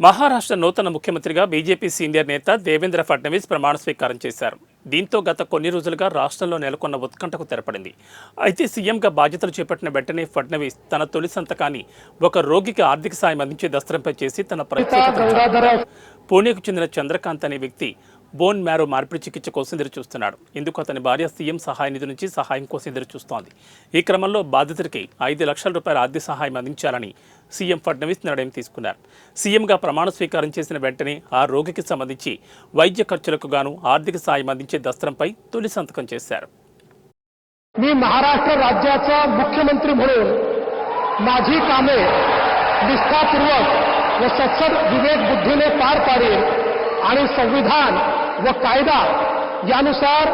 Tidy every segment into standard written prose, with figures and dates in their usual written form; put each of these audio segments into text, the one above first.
మహారాష్ట్ర నూతన ముఖ్యమంత్రిగా BJP senior నేత దేవేంద్ర ఫడ్నవీస్ ప్రమాణ స్వీకారం చేశారు. దీంతో గత కొన్ని రోజులుగా రాష్ట్రంలో నెలకొన్న ఉత్కంఠకు తెరపడింది. అయితే సీఎంగా బాధ్యతలు చేపట్టిన వెంటనే ఫడ్నవీస్ తన తొలి సంతకాన్ని ఒక రోగికి ఆర్థిక సాయం అందించే దస్త్రంపై చేసి తన ప్రత్యేకత పూణేకు చెందిన చంద్రకాంత్ అనే వ్యక్తి బోన్ మ్యారో మార్పిడి చికిత్స కోసం ఎదురుచూస్తున్నాడు. ఇందుకు అతని భార్య సీఎం సహాయ నిధి నుంచి సహాయం కోసం ఎదురుచూస్తోంది. ఈ క్రమంలో బాధితుడికి 5 లక్షల రూపాయల ఆర్థిక సహాయం అందించాలని సీఎం ఫడ్నవీస్ నిర్ణయం తీసుకున్నారు. సీఎంగా ప్రమాణ స్వీకారం చేసిన వెంటనే ఆ రోగికి సంబంధించి వైద్య ఖర్చులకు గాను ఆర్థిక సాయం అందించే దస్త్రంపై తొలి సంతకం చేశారు. मी महाराष्ट्र राज्याचा मुख्यमंत्री म्हणून माझी कामे निष्ठापूर्वक व सत्सद विवेक बुद्धीने पार पाडेल आणि संविधान व कायदा यानुसार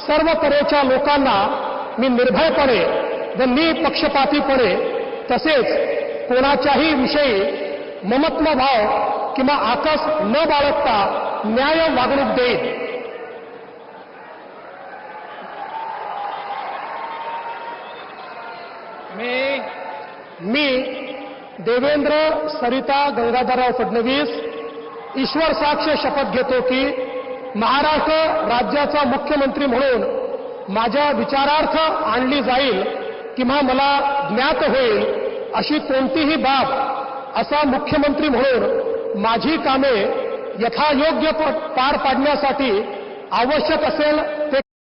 सर्व तऱ्हेच्या लोकांना मी निर्भयपणे व निपक्षपातीपणे तसेच कोणाच्याही विषयी ममत्वभाव किंवा आकस न बाळगता न्याय वागणूक देईन. मी देवेंद्र सरिता गंगाधरराव फडणवीस ईश्वर साक्ष शपथ घेतो की महाराष्ट्र राज्याचा मुख्यमंत्री म्हणून माझ्या विचारार्थ आणली जाईल किंवा मला ज्ञात होईल अशी कोणतीही बाब असा मुख्यमंत्री म्हणून माझी कामे यथायोग्य पार पाडण्यासाठी आवश्यक असेल ते